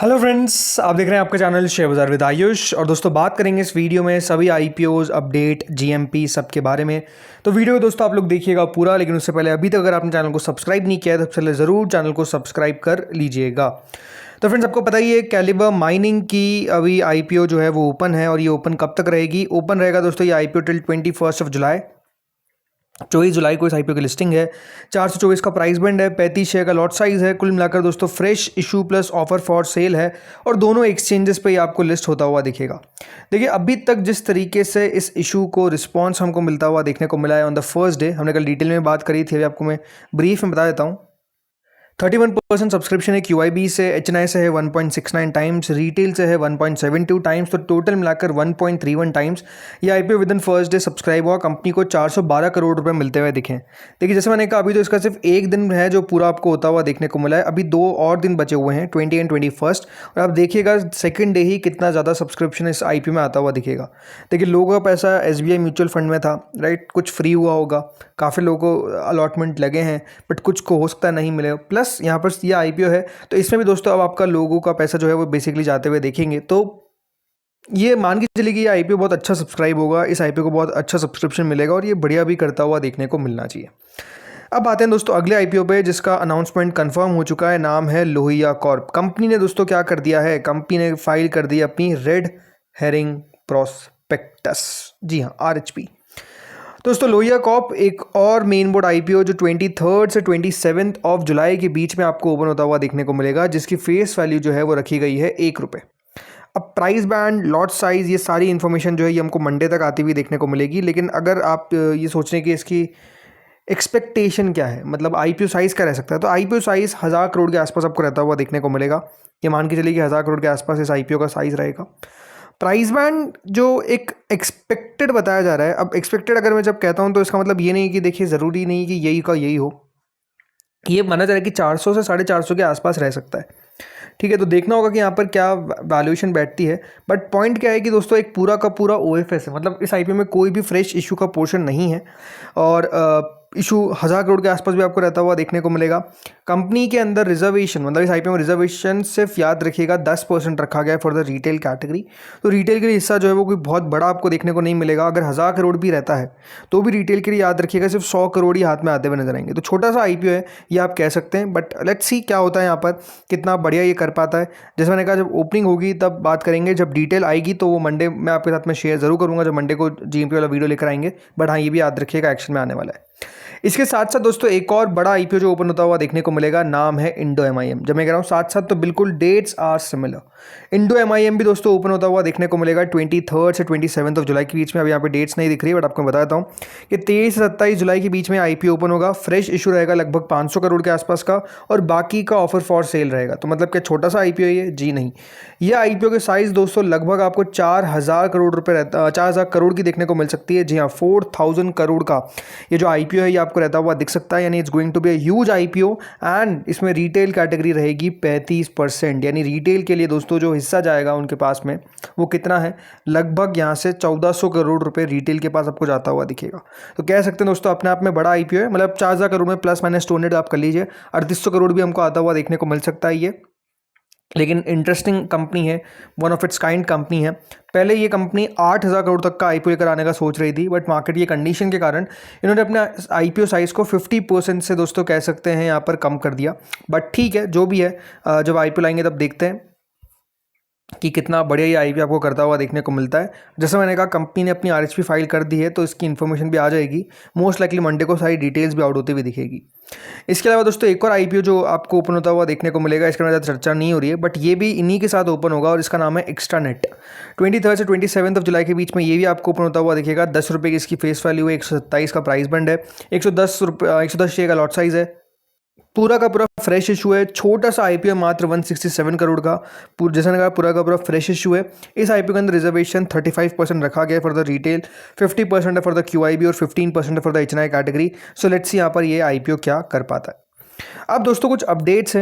Hello friends, आप देख रहे हैं आपका चैनल शेयर बाजार विद आयुष। और दोस्तों बात करेंगे इस वीडियो में सभी आईपीओज अपडेट जीएमपी सब के बारे में। तो वीडियो दोस्तों आप लोग देखिएगा पूरा, लेकिन उससे पहले अभी तक अगर आपने चैनल को सब्सक्राइब नहीं किया है तो सबसे पहले ज़रूर चैनल को सब्सक्राइब कर लीजिएगा। तो फ्रेंड्स आपको पता ही है कैलिबर माइनिंग की अभी आईपीओ जो है वो ओपन है, और ये ओपन कब तक रहेगी? ओपन रहेगा दोस्तों ये आईपीओ टिल 21 जुलाई, 24 जुलाई को इस आईपीओ की लिस्टिंग है। 424 का प्राइस बैंड है, 35 शेयर का लॉट साइज है। कुल मिलाकर दोस्तों fresh issue plus offer for sale है, और दोनों एक्सचेंजेस पे ही आपको लिस्ट होता हुआ दिखेगा। देखिए अभी तक जिस तरीके से इस इशू को रिस्पॉन्स हमको मिलता हुआ देखने को मिला है ऑन द फर्स्ट डे, हमने कल डिटेल में बात करी थी, अभी आपको मैं ब्रीफ में बता देता हूँ। 31% सब्सक्रिप्शन है QIB से, HNI से है 1.69 टाइम्स, रिटेल से है 1.72 टाइम्स, तो टोटल मिलाकर 1.31 टाइम्स ये IPO with in first day subscribe हुआ। कंपनी को 412 करोड़ रुपए मिलते हुए दिखे। देखिए जैसे मैंने कहा अभी तो इसका सिर्फ एक दिन है जो पूरा आपको होता हुआ देखने को मिला है, अभी 2 और दिन बचे हुए हैं, 20 एंड 21, और आप देखिएगा सेकेंड डे ही कितना ज़्यादा सब्सक्रिप्शन इस आईपीओ में आता हुआ दिखेगा। देखिए लोगों का पैसा SBI म्यूचुअल फंड में था, राइट, कुछ फ्री हुआ होगा, काफ़ी लोगों को अलॉटमेंट लगे हैं, बट कुछ को हो सकता है नहीं मिले। प्लस यहाँ पर ये आईपीओ है तो इसमें भी दोस्तों अब आपका लोगों का पैसा जो है वो बेसिकली जाते हुए देखेंगे। तो ये मान के चलिए कि ये आईपीओ बहुत अच्छा सब्सक्राइब होगा, इस आईपीओ को बहुत अच्छा सब्सक्रिप्शन मिलेगा, और ये बढ़िया भी करता हुआ देखने को मिलना चाहिए। अब आते हैं दोस्तों अगले आईपीओ पे जिसका अनाउंसमेंट कंफर्म हो चुका है। नाम है लोहिया कॉर्प। कंपनी ने दोस्तों क्या कर दिया है, कंपनी ने फाइल कर दी अपनी रेड हेरिंग प्रोस्पेक्टस, जी हाँ RHP। दोस्तों लोहिया कॉर्प एक और मेन बोर्ड आईपीओ जो 23 से 27 जुलाई के बीच में आपको ओपन होता हुआ देखने को मिलेगा, जिसकी फेस वैल्यू जो है वो रखी गई है ₹1। अब प्राइस बैंड, लॉट साइज, ये सारी इन्फॉर्मेशन जो है ये हमको मंडे तक आती हुई देखने को मिलेगी। लेकिन अगर आप ये सोच रहे हैं कि इसकी एक्सपेक्टेशन क्या है, मतलब आईपीओ साइज़ क्या रह सकता है, तो आईपीओ साइज़ 1000 करोड़ के आसपास आपको रहता हुआ देखने को मिलेगा। ये मान के चलिए कि 1000 करोड़ के आसपास इस आईपीओ का साइज़ रहेगा। प्राइस बैंड जो एक एक्सपेक्टेड बताया जा रहा है, अब एक्सपेक्टेड अगर मैं जब कहता हूँ तो इसका मतलब ये नहीं कि देखिए ज़रूरी नहीं कि यही का यही हो, ये माना जा रहा है कि 400 से 450 के आसपास रह सकता है। ठीक है, तो देखना होगा कि यहाँ पर क्या वैल्यूएशन बैठती है। बट पॉइंट क्या है कि दोस्तों एक पूरा का पूरा OFS है, मतलब इस आईपीओ में कोई भी फ्रेश इशू का पोर्शन नहीं है, और इशू 1000 करोड़ के आसपास भी आपको रहता हुआ देखने को मिलेगा। कंपनी के अंदर रिजर्वेशन, मतलब इस आईपीओ में रिजर्वेशन सिर्फ याद रखिएगा 10% रखा गया है फॉर द रिटेल कैटेगरी। तो रिटेल के लिए हिस्सा जो है वो कोई बहुत बड़ा आपको देखने को नहीं मिलेगा। अगर 1000 करोड़ भी रहता है तो भी रिटेल के लिए याद रखिएगा सिर्फ 100 करोड़ ही हाथ में आते हुए नजर आएंगे। तो छोटा सा आईपीओ है ये आप कह सकते हैं, बट लेट्स सी क्या होता है यहाँ पर, कितना बढ़िया ये कर पाता है। जैसे मैंने कहा जब ओपनिंग होगी तब बात करेंगे, जब डिटेल आएगी तो वो मंडे मैं आपके साथ में शेयर जरूर करूँगा, जब मंडे को जीएमपी वाला वीडियो लेकर आएंगे। बट हाँ ये भी याद रखिएगा एक्शन में आने वाला है। इसके साथ साथ दोस्तों एक और बड़ा आईपीओ जो ओपन होता हुआ देखने को मिलेगा, नाम है इंडो MIM। जब मैं कह रहा हूँ साथ साथ तो बिल्कुल dates are similar. Indo MIM भी दोस्तों ओपन होता हुआ देखने को मिलेगा 23 से 27 जुलाई के बीच में। अब यहाँ पे डेट्स नहीं दिख रही, बट आपको बताता हूँ कि 23 से 27 जुलाई के बीच में आईपीओ ओपन होगा। फ्रेश इशू रहेगा लगभग 500 करोड़ के आसपास का, और बाकी का ऑफर फॉर सेल रहेगा। तो मतलब क्या छोटा सा आईपीओ है ये? जी नहीं, यह आईपीओ के साइज दोस्तों लगभग आपको 4000 करोड़ रुपए रहता, 4000 करोड़ की देखने को मिल सकती है। जी हाँ, 4000 करोड़ का ये जो आईपीओ है ये आपको रहता हुआ दिख सकता है, यानी it's going to be a huge IPO. And इसमें रिटेल कैटेगरी रहेगी 35%, यानी रिटेल के लिए दोस्तों जो हिस्सा जाएगा उनके पास में वो कितना है, लगभग यहाँ से 1400 करोड़ रुपए रिटेल के पास आपको जाता हुआ दिखेगा। तो कह सकते हैं दोस्तों अपने आप में बड़ा आईपीओ है, मतलब 4000 करोड़ में प्लस माइनस 200 आप कर लीजिए, 3800 करोड़ भी हमको आता हुआ देखने को मिल सकता है ये। लेकिन इंटरेस्टिंग कंपनी है, one of its kind company है। पहले ये कंपनी 8000 करोड़ तक का आईपीओ लेकर आने का सोच रही थी, बट मार्केट ये कंडीशन के कारण इन्होंने अपने आईपीओ साइज़ को 50% से दोस्तों कह सकते हैं यहाँ पर कम कर दिया। बट ठीक है, जो भी है, जब आईपीओ लाएंगे तब देखते हैं कि कितना बढ़िया ये आईपीओ आपको करता हुआ देखने को मिलता है। जैसे मैंने कहा कंपनी ने अपनी RHP फाइल कर दी है, तो इसकी इन्फॉर्मेशन भी आ जाएगी। मोस्ट लाइकली मंडे को सारी डिटेल्स भी आउट होती हुई दिखेगी। इसके अलावा दोस्तों एक और आईपीओ जो आपको ओपन होता हुआ देखने को मिलेगा, इसके बारे में ज़्यादा चर्चा नहीं हो रही है, बट ये भी इन्हीं के साथ ओपन होगा, और इसका नाम है एक्स्ट्रानेट। 23 से 27 जुलाई के बीच में ये भी आपको ओपन होता हुआ दिखेगा। 10 रुपये की इसकी फेस वैल्यू है, 127 का प्राइस बैंड है, 110 शेयर का लॉट साइज है। पूरा का पूरा फ्रेश इशू है, छोटा सा आईपीओ मात्र 167 करोड़ का। जैसे मैंने कहा पूरा का पूरा फ्रेश इशू है। इस आईपीओ के अंदर रिजर्वेशन 35% रखा गया है फॉर द रिटेल, 50% है फॉर द QIB, और 15% है for the HNI category. So let's see यहाँ पर ये आईपीओ क्या कर पाता है। अब दोस्तों कुछ अपडेट्स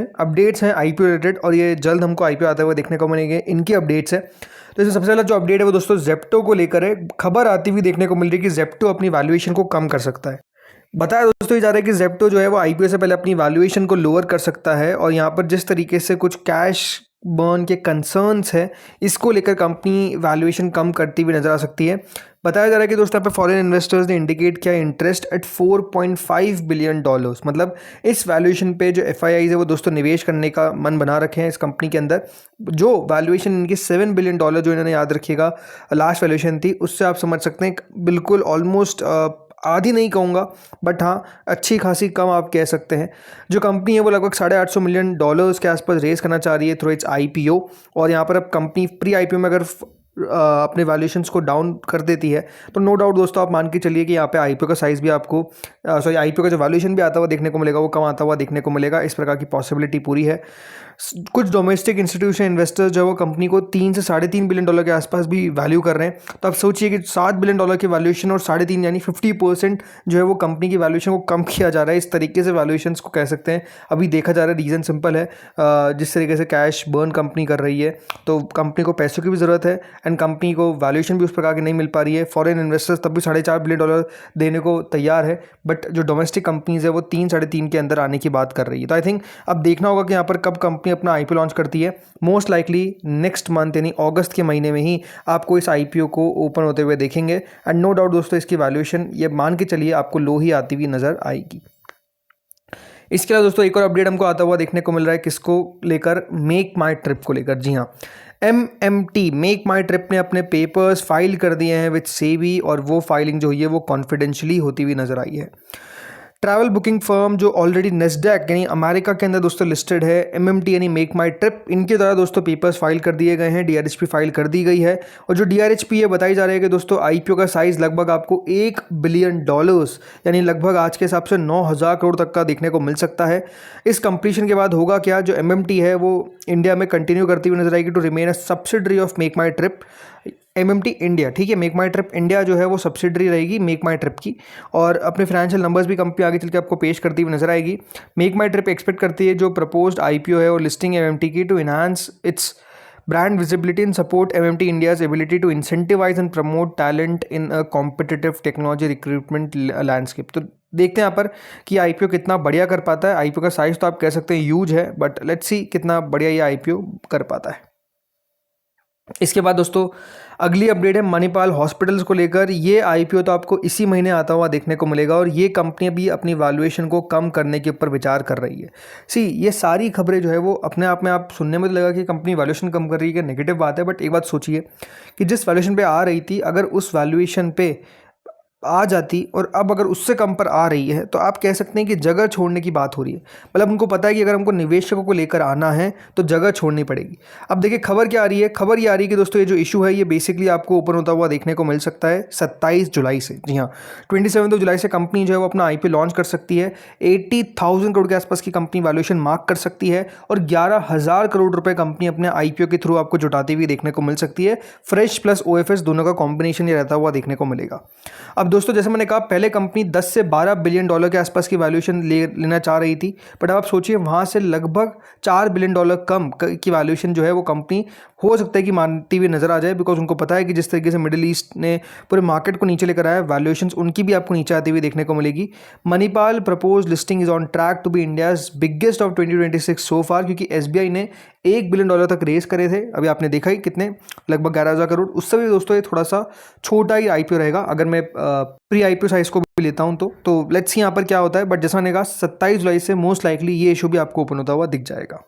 हैं आईपीओ रिलेटेड, और ये जल्द हमको आईपीओ आते हुए देखने को मिलेंगे, इनकी अपडेट्स है। तो इसमें सबसे पहला जो अपडेट है वो दोस्तों जेप्टो को लेकर है। खबर आती हुई देखने को मिल रही है कि जेप्टो अपनी वैल्यूएशन को कम कर सकता है। बताया दोस्तों ये जा रहा है कि जेप्टो जो है वो आईपीओ से पहले अपनी वैल्यूएशन को लोअर कर सकता है, और यहाँ पर जिस तरीके से कुछ कैश बर्न के कंसर्न्स है, इसको लेकर कंपनी वैल्यूएशन कम करती हुई नजर आ सकती है। बताया जा रहा है कि दोस्तों यहाँ पे फॉरेन इन्वेस्टर्स ने इंडिकेट किया इंटरेस्ट एट $4.5 बिलियन, मतलब इस वैल्यूएशन पे जो एफआईआई है वो दोस्तों निवेश करने का मन बना रखे हैं इस कंपनी के अंदर। जो वैल्यूएशन इनकी $7 बिलियन जो इन्होंने याद रखिएगा लास्ट वैल्यूएशन थी, उससे आप समझ सकते हैं बिल्कुल ऑलमोस्ट आधी नहीं कहूँगा, बट हाँ अच्छी खासी कम आप कह सकते हैं। जो कंपनी है वो लगभग $850 मिलियन के आसपास रेस करना चाह रही है थ्रू इट्स आईपीओ, और यहाँ पर अब कंपनी प्री आईपीओ में अगर अपने वैल्यूएशंस को डाउन कर देती है तो नो डाउट दोस्तों आप मान के चलिए कि यहाँ पे आईपीओ का साइज़ भी आपको आईपीओ का जो वैल्यूएशन भी आता हुआ देखने को मिलेगा वो कम आता हुआ देखने को मिलेगा। इस प्रकार की पॉसिबिलिटी पूरी है। कुछ डोमेस्टिक इंस्टीट्यूशन इन्वेस्टर्स जो वो कंपनी को 3 से $3.5 बिलियन के आसपास भी वैल्यू कर रहे हैं। तो आप सोचिए कि $7 बिलियन की वैल्यूएशन और 3.5 यानी 50% जो है वो कंपनी की वैल्यूएशन को कम किया जा रहा है। इस तरीके से वैल्यूएशंस को कह सकते हैं अभी देखा जा रहा है। रीज़न सिंपल है, जिस तरीके से कैश बर्न कंपनी कर रही है तो कंपनी को पैसों की भी ज़रूरत है, एंड कंपनी को वैल्यूएशन भी उस प्रकार की नहीं मिल पा रही है। फॉरेन इन्वेस्टर्स तब भी $4.5 बिलियन देने को तैयार है, बट जो डोमेस्टिक कंपनीज है वो 3-3.5 के अंदर आने की बात कर रही है। तो आई थिंक अब देखना होगा कि यहाँ पर कब कंपनी अपना आईपीओ लॉन्च करती है। मोस्ट लाइकली नेक्स्ट मंथ यानी अगस्त के महीने में ही आपको इस आईपीओ को ओपन होते हुए देखेंगे, एंड नो डाउट दोस्तों इसकी वैल्यूएशन ये मान के चलिए आपको लो ही आती हुई नजर आएगी। इसके अलावा दोस्तों एक और अपडेट हमको आता हुआ देखने को मिल रहा है, किसको लेकर, मेक माई ट्रिप को लेकर। जी हाँ, MMT मेक माई ट्रिप ने अपने पेपर्स फाइल कर दिए हैं विद सेबी, और वो फाइलिंग जो हुई है वो कॉन्फिडेंशियली होती हुई नजर आई है। ट्रैवल बुकिंग फर्म जो ऑलरेडी नेस्डैक यानी अमेरिका के अंदर दोस्तों लिस्टेड है, MMT यानी मेक माई ट्रिप, इनके द्वारा दोस्तों पेपर्स फाइल कर दिए गए हैं, DRHP फाइल कर दी गई है। और जो DRHP है बताई जा रही है कि दोस्तों आईपीओ का साइज़ लगभग आपको $1 बिलियन यानी लगभग आज के हिसाब से 9,000 करोड़ तक का देखने को मिल सकता है। इस कंप्लीशन के बाद होगा क्या, जो MMT है वो इंडिया में कंटिन्यू करती हुई नजर आएगी to remain a subsidiary of Make My Trip. MMT India, ठीक है, मेक माई ट्रिप इंडिया जो है वो सब्सिडरी रहेगी मेक माई ट्रिप की, और अपने फाइनेंशियल नंबर्स भी कंपनी आगे चल के आपको पेश करती हुई नजर आएगी। मेक माई ट्रिप एक्सपेक्ट करती है जो प्रपोज्ड आईपीओ है और लिस्टिंग MMT की to enhance its brand visibility and support MMT India's ability to incentivize and promote talent in a competitive technology recruitment landscape। तो देखते हैं यहाँ पर कि आईपीओ कितना बढ़िया कर पाता है। आईपीओ का साइज तो आप कह सकते हैं ह्यूज है, बट लेट्स सी कितना बढ़िया ये आईपीओ कर पाता है। इसके बाद दोस्तों अगली अपडेट है मणिपाल हॉस्पिटल्स को लेकर। ये आईपीओ तो आपको इसी महीने आता हुआ देखने को मिलेगा, और ये कंपनी भी अपनी वैल्यूएशन को कम करने के ऊपर विचार कर रही है। ये सारी खबरें जो है वो अपने आप में आप सुनने में तो लगा कि कंपनी वैल्यूएशन कम कर रही है, नेगेटिव बात है, बट एक बात सोचिए कि जिस वैल्यूएशन पे आ रही थी अगर उस वैल्यूएशन पे आ जाती और अब अगर उससे कम पर आ रही है तो आप कह सकते हैं कि जगह छोड़ने की बात हो रही है। मतलब उनको पता है कि अगर हमको निवेशकों को लेकर आना है तो जगह छोड़नी पड़ेगी। अब देखिए खबर क्या आ रही है, खबर ये आ रही है कि दोस्तों ये जो इशू है ये बेसिकली आपको ओपन होता हुआ देखने को मिल सकता है 27 जुलाई से। जी हाँ, 27 जुलाई से कंपनी जो है वो अपना आईपीओ लॉन्च कर सकती है। 80,000 करोड़ के आसपास की कंपनी वैल्यूएशन मार्क कर सकती है, और 11,000 करोड़ रुपए कंपनी अपने आईपीओ के थ्रू आपको जुटाती हुई देखने को मिल सकती है। फ्रेश प्लस OFS दोनों का कॉम्बिनेशन ये रहता हुआ देखने को मिलेगा। अब दोस्तों जैसे मैंने कहा पहले कंपनी 10 से 12 बिलियन डॉलर के आसपास की वैल्यूएशन लेना चाह रही थी, बट अब आप सोचिए वहाँ से लगभग $4 बिलियन कम की वैल्यूएशन जो है वो कंपनी हो सकता है कि मानती हुई नजर आ जाए, बिकॉज उनको पता है कि जिस तरीके से मिडिल ईस्ट ने पूरे मार्केट को नीचे लेकर आया, वैल्यूएशंस उनकी भी आपको नीचे आती हुई देखने को मिलेगी। Manipal propose listing is on track to be India's biggest of 2026 so far, क्योंकि SBI ने $1 बिलियन तक रेस करे थे। अभी आपने देखा ही कितने, लगभग 11,000 करोड़। उससे भी दोस्तों ये थोड़ा सा छोटा ही आईपीओ रहेगा अगर मैं प्री आईपीओ साइज को भी लेता हूं तो लेट्स सी यहाँ पर क्या होता है। बट जैसा मैंने कहा 27 जुलाई से मोस्ट लाइकली ये इशू भी आपको ओपन होता हुआ दिख जाएगा।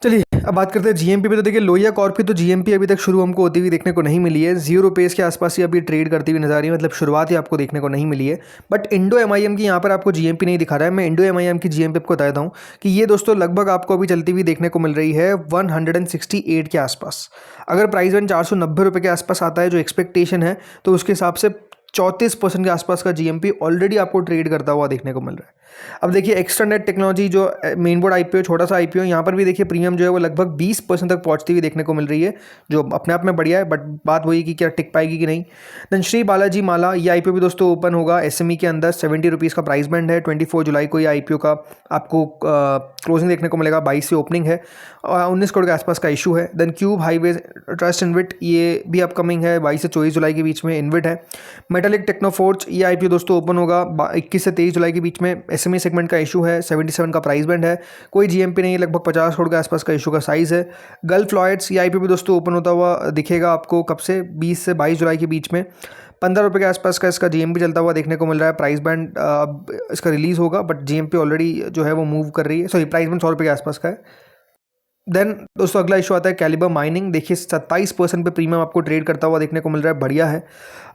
चलिए अब बात करते हैं GMP पे। तो देखिए लोहिया कॉर्प की तो GMP अभी तक शुरू हमको होती हुई देखने को नहीं मिली है। ₹0 के आसपास ही अभी ट्रेड करती हुई नजर आ रही है, मतलब शुरुआत ही आपको देखने को नहीं मिली है। बट इंडो MIM की यहाँ पर आपको GMP नहीं दिखा रहा है। मैं इंडो MIM की GMP आपको बता देता हूँ कि ये दोस्तों लगभग आपको अभी चलती हुई देखने को मिल रही है 168 के आसपास। अगर प्राइस वन ₹490 के आसपास आता है जो एक्सपेक्टेशन है, तो उसके हिसाब से 34% के आसपास का GMP ऑलरेडी आपको ट्रेड करता हुआ देखने को मिल रहा है। अब देखिए एक्स्ट्रा नेट टेक्नोलॉजी जो मेन बोर्ड आईपीओ, छोटा सा आईपीओ, यहाँ पर भी देखिए प्रीमियम जो है वो लगभग 20% तक पहुँचती हुई देखने को मिल रही है, जो अपने आप में बढ़िया है। बट बात वही कि क्या टिक पाएगी कि नहीं। देन श्री बालाजी माला, ये आईपीओ भी दोस्तों ओपन होगा SME के अंदर। ₹70 का प्राइस बैंड है। 24 जुलाई को ये आईपीओ का आपको क्लोजिंग देखने को मिलेगा। 22 से ओपनिंग है और 19 करोड़ के आसपास का इशू है। Then Cube Highway Trust InvIT, ये भी अपकमिंग है। 22 से 24 जुलाई के बीच में इन्विट है। मेटालिक टेक्नोफोर्ज, ये आईपीओ दोस्तों ओपन होगा 21 से 23 जुलाई के बीच में। एसएमई सेगमेंट का इशू है, 77 का प्राइस बैंड है, कोई जीएमपी नहीं है, लगभग 50 करोड़ के आसपास का इशू का साइज़ है। गल्फ लॉयड्स, ये आईपीओ भी दोस्तों ओपन होता हुआ दिखेगा आपको कब से, 20 से 22 जुलाई के बीच में। 15 रुपये के आसपास का इसका जीएमपी चलता हुआ देखने को मिल रहा है। प्राइस बैंड अब इसका रिलीज़ होगा, बट जीएमपी ऑलरेडी जो है वो मूव कर रही है। सॉरी, प्राइस बैंड 100 रुपये के आसपास का है। देन दोस्तों अगला इशू आता है कैलिबर माइनिंग। देखिए 27% पे प्रीमियम आपको ट्रेड करता हुआ देखने को मिल रहा है, बढ़िया है,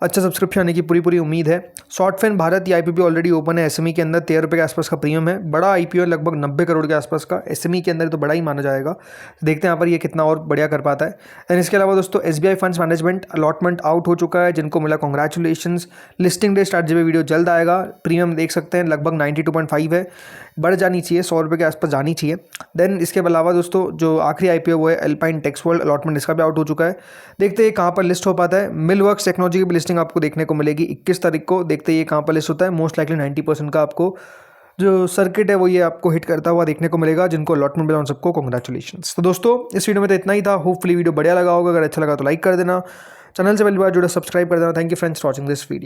अच्छा सब्सक्रिप्शन आने की पूरी उम्मीद है। शॉर्टफिन भारत, ये आईपीओ ऑलरेडी ओपन है, एसएमई के अंदर 13 रुपये के आसपास का प्रीमियम है, बड़ा आईपीओ है, लगभग 90 करोड़ के आसपास का, एसएमई के अंदर तो बड़ा ही माना जाएगा। देखते हैं यहाँ पर ये कितना और बढ़िया कर पाता है। देन इसके अलावा दोस्तों SBI funds management allotment out हो चुका है, जिनको मिला कॉन्ग्रेचुलेशंस। लिस्टिंग डे स्टार्ट जब वीडियो जल्द आएगा। प्रीमियम देख सकते हैं लगभग 92.5 है, बढ़ जानी चाहिए, 100 रुपये के आसपास जानी चाहिए। देन इसके अलावा दोस्तों जो आखिरी आईपीओ वो है एल्पाइन टेक्स वर्ल्ड, अलॉटमेंट इसका भी आउट हो चुका है। देखते हैं कहाँ पर लिस्ट हो पाता है। मिलवर्क्स टेक्नोलॉजी की भी लिस्टिंग आपको देखने को मिलेगी 21 तारीख को। देखते हैं ये कहाँ पर लिस्ट होता है। मोस्ट लाइकली 90% का आपको जो सर्किट है वो ये आपको हिट करता हुआ देखने को मिलेगा, जिनको अलॉटमेंट मिला उन सबको कॉन्ग्रेचुलेशंस। तो दोस्तों इस वीडियो में तो इतना ही था। होपफुली वीडियो बढ़िया लगा होगा, अगर अच्छा लगा तो लाइक कर देना, चैनल से पहली बार जुड़े सब्सक्राइब कर देना। Thank you friends for watching this video.